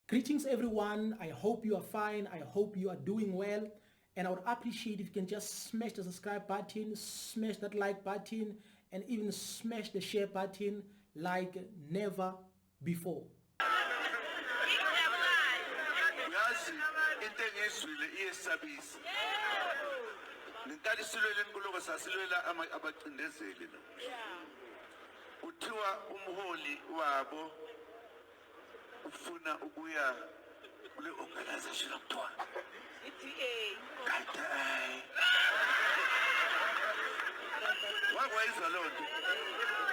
Greetings, everyone. I hope you are fine. I hope you are doing well. And I would appreciate if you can just smash the subscribe button, smash that like button, and even smash the share button like never before. Uyazi into engizwile iyesabisa. Ngintalisilwele inkuloko sasilwela abacindezeli lo. Uthiwa umholi wabo ufuna ukuya kule organization okuthiwa iDA. Wakwayizwa loo nto.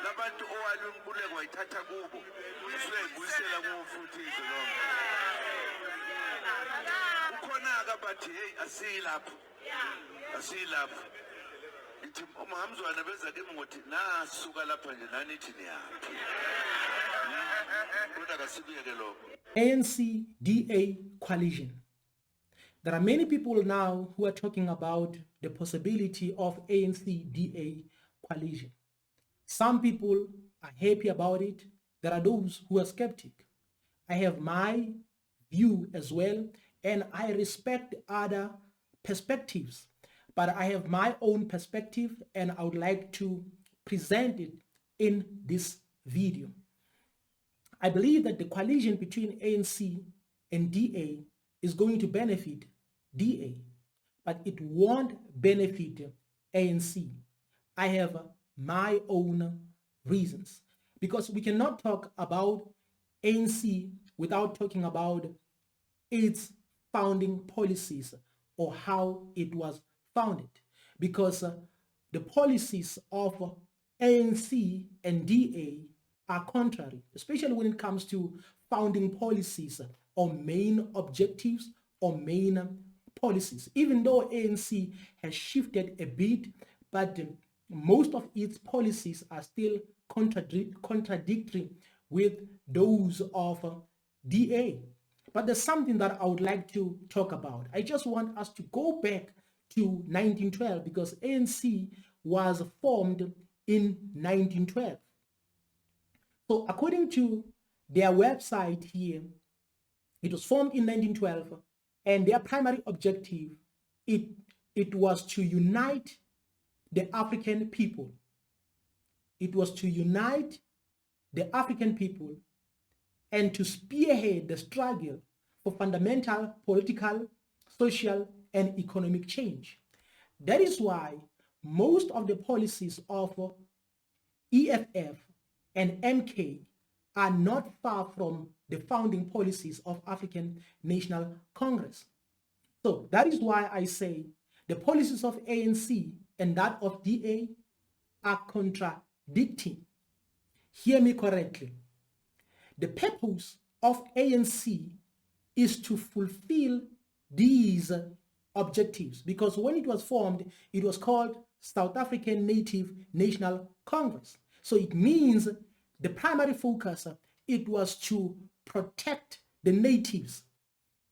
Labantu owali unkuleko wayithatha kubo. Usuyayibuyisela kuwo futhi izolonke. Ukhona-ke bathi hey asiyilapho. Asiyilapho. Ithi umhamzwana beza kimi ngothi nasuka lapha nje nanithi niyaphi. Kodwa kasibiyeke lokho. ANC-DA coalition. There are many people now who are talking about the possibility of ANC-DA coalition. Some people are happy about it. There are those who are skeptic. I have my view as well, and I respect other perspectives, but I have my own perspective, and I would like to present it in this video. I believe that the coalition between ANC and DA is going to benefit DA, but it won't benefit ANC. I have my own reasons, because we cannot talk about ANC without talking about its founding policies or how it was founded, because the policies of ANC and DA are contrary, especially when it comes to founding policies or main objectives or main policies. Even though ANC has shifted a bit, but most of its policies are still contradictory with those of DA. But there's something that I would like to talk about. I just want us to go back to 1912, because ANC was formed in 1912. So according to their website here, it was formed in 1912, and their primary objective, it was to unite the African people. It was to unite the African people and to spearhead the struggle for fundamental political, social, and economic change. That is why most of the policies of EFF and MK are not far from the founding policies of African National Congress. So that is why I say the policies of ANC and that of DA are contradicting. Hear me correctly. The purpose of ANC is to fulfill these objectives, because when it was formed, it was called South African Native National Congress. So it means the primary focus, it was to protect the natives.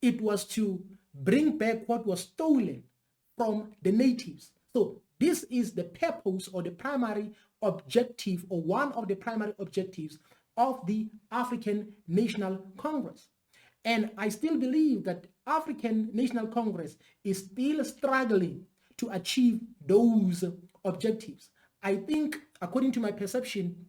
It was to bring back what was stolen from the natives. So this is the purpose or the primary objective, or one of the primary objectives of the African National Congress. And I still believe that African National Congress is still struggling to achieve those objectives. I think, according to my perception,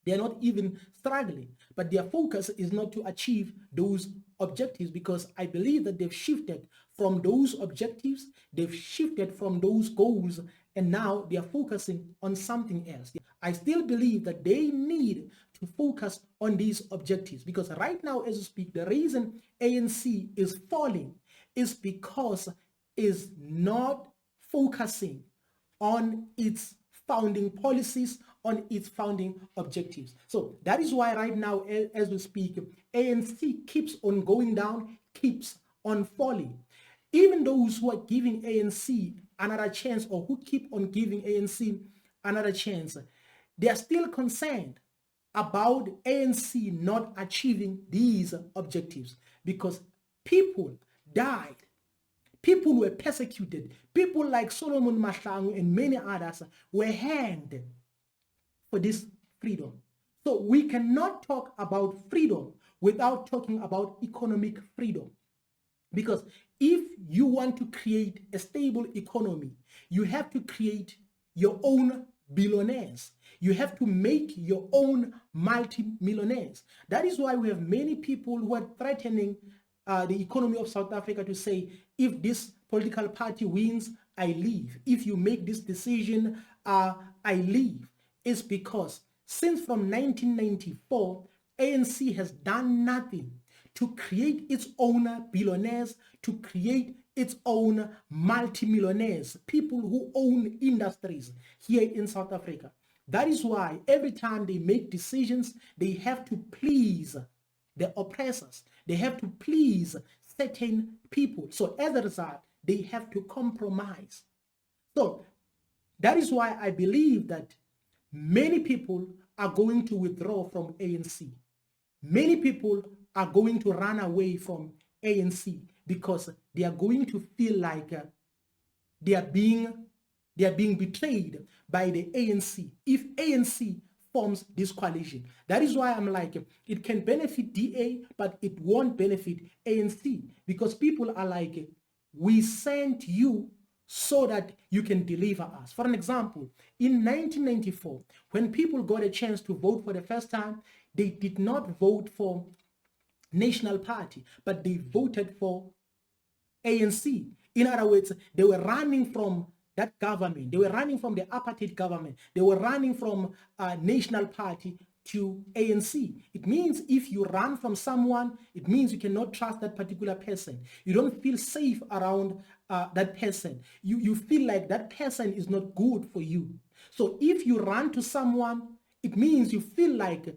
they are not even struggling, but their focus is not to achieve those objectives, because I believe that they've shifted from those objectives, they've shifted from those goals, and now they are focusing on something else. I still believe that they need to focus on these objectives, because right now, as we speak, the reason ANC is falling is because it's not focusing on its founding policies, on its founding objectives. So that is why right now, as we speak, ANC keeps on going down, keeps on falling. Even those who are giving ANC another chance, or who keep on giving ANC another chance, they are still concerned about ANC not achieving these objectives, because people died. People were persecuted. People like Solomon Mahlangu and many others were hanged for this freedom. So we cannot talk about freedom without talking about economic freedom. Because if you want to create a stable economy, you have to create your own billionaires. You have to make your own multi-millionaires. That is why we have many people who are threatening the economy of South Africa to say, if this political party wins, I leave. If you make this decision, I leave. It's because since from 1994, ANC has done nothing to create its own billionaires, to create its own multimillionaires, people who own industries here in South Africa. That is why every time they make decisions, they have to please the oppressors. They have to please certain people. So as a result, they have to compromise. So that is why I believe that many people are going to withdraw from ANC. Many people are going to run away from ANC because they are going to feel like they are being betrayed by the ANC if ANC forms this coalition. That is why I'm like, it can benefit DA, but it won't benefit ANC, because people are like, we sent you so that you can deliver us. For an example, in 1994, when people got a chance to vote for the first time, they did not vote for National Party, but they voted for ANC. In other words, they were running from that government. They were running from the apartheid government. They were running from National Party to ANC. It means if you run from someone, it means you cannot trust that particular person. You don't feel safe around that person. You feel like that person is not good for you. So if you run to someone, it means you feel like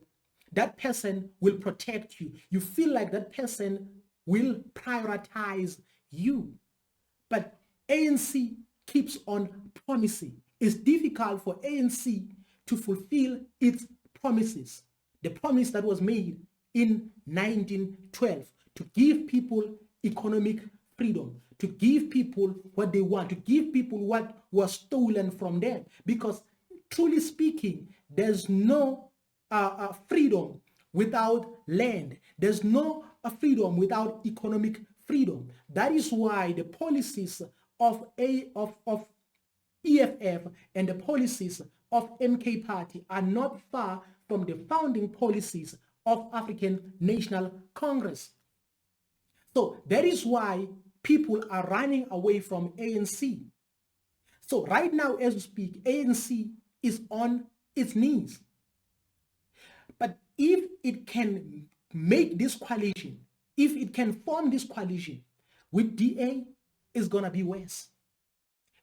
that person will protect you. You feel like that person will prioritize you. But ANC keeps on promising. It's difficult for ANC to fulfill its promises. The promise that was made in 1912 to give people economic freedom, to give people what they want, to give people what was stolen from them. Because truly speaking, there's no freedom without land. There's no freedom without economic freedom. That is why the policies of EFF and the policies of MK Party are not far from the founding policies of African National Congress. So that is why people are running away from ANC. So right now, as we speak, ANC is on its knees. But if it can make this coalition, if it can form this coalition with DA, it's going to be worse.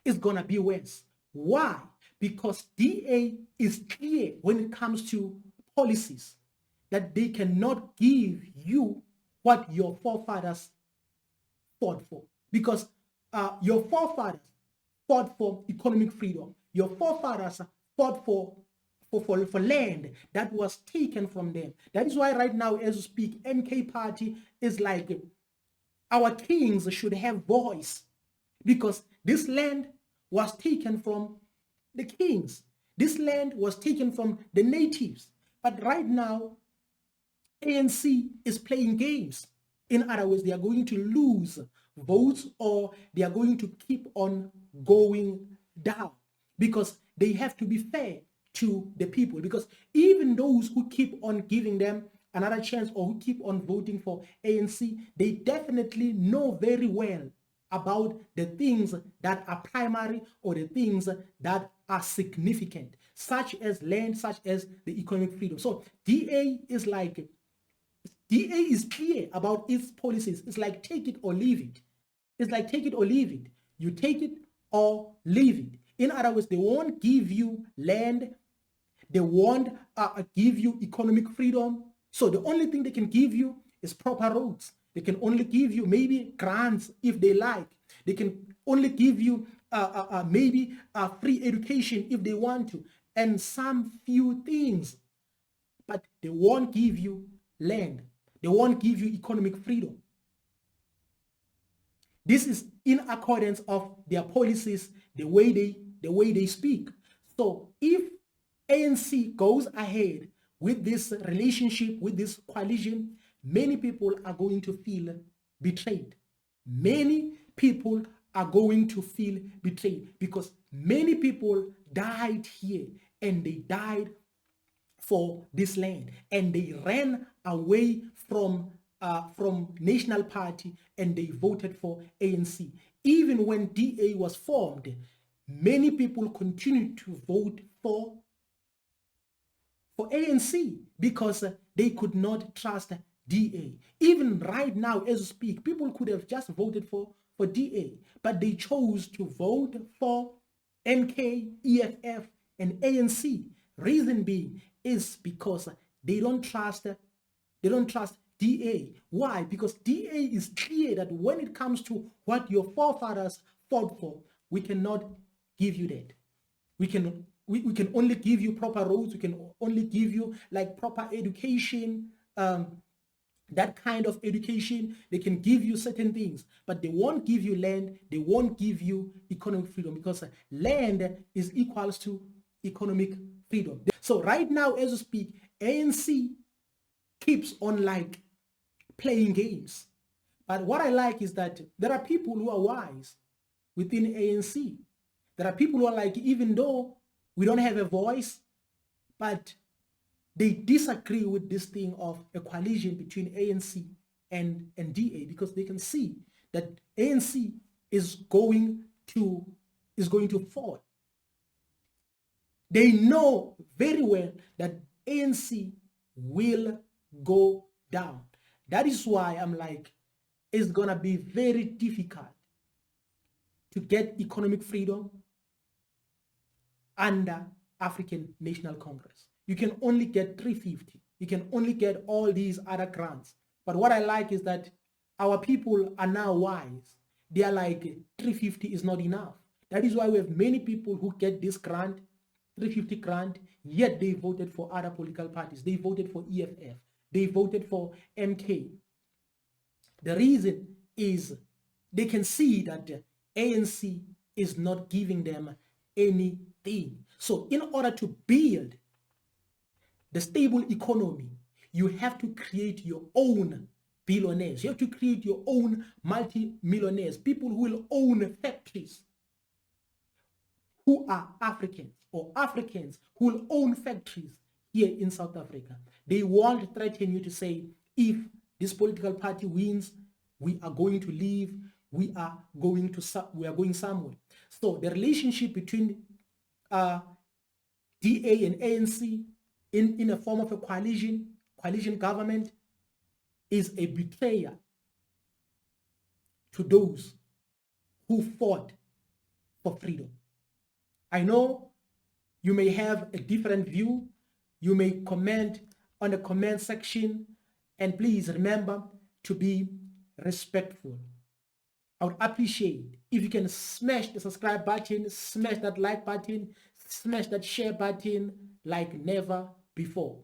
It's going to be worse. Why? Because DA is clear when it comes to policies that they cannot give you what your forefathers fought for. Because your forefathers fought for economic freedom. Your forefathers fought for land that was taken from them. That is why right now, as we speak, MK Party is like, our kings should have voice, because this land was taken from the kings. This land was taken from the natives. But right now, ANC is playing games. In other words, they are going to lose votes, or they are going to keep on going down, because they have to be fair to the people. Because even those who keep on giving them another chance, or who keep on voting for ANC, they definitely know very well about the things that are primary, or the things that are significant, such as land, such as the economic freedom. So DA is like, DA is clear about its policies. It's like take it or leave it. It's like take it or leave it. You take it or leave it. In other words, they won't give you land. They won't give you economic freedom. So the only thing they can give you is proper roads. They can only give you maybe grants if they like. They can only give you maybe free education if they want to, and some few things. But they won't give you land. They won't give you economic freedom. This is in accordance of their policies, the way they speak. So if ANC goes ahead with this relationship, with this coalition, many people are going to feel betrayed. Many people are going to feel betrayed because many people died here and they died for this land and they ran away from National Party and they voted for ANC. Even when DA was formed, many people continued to vote for ANC because they could not trust DA. Even right now, as we speak, people could have just voted for DA, but they chose to vote for MK, EFF, and ANC. Reason being is because they don't trust DA. Why? Because DA is clear that when it comes to what your forefathers fought for, we cannot give you that. We can only give you proper roads. We can only give you like proper education, that kind of education. They can give you certain things, but they won't give you land. They won't give you economic freedom because land is equals to economic freedom. So right now, as we speak, ANC keeps on like playing games. But what I like is that there are people who are wise within ANC. There are people who are like, even though we don't have a voice, but they disagree with this thing of a coalition between ANC and DA because they can see that ANC is going to fall. They know very well that ANC will go down. That is why I'm like, it's gonna be very difficult to get economic freedom under African National Congress. You can only get 350. You can only get all these other grants. But what I like is that our people are now wise. They are like, 350 is not enough. That is why we have many people who get this grant, 350 grant, yet they voted for other political parties. They voted for EFF. They voted for MK. The reason is they can see that the ANC is not giving them anything. So in order to build the stable economy, you have to create your own billionaires. You have to create your own multi-millionaires, people who will own factories, who are Africans, or Africans who will own factories here in South Africa. They won't threaten you to say, if this political party wins, we are going to leave, we are going somewhere. So the relationship between DA and ANC in a form of a coalition government is a betrayal to those who fought for freedom. I know you may have a different view. You may comment on the comment section, and please remember to be respectful. I would appreciate if you can smash the subscribe button, smash that like button, smash that share button like never before.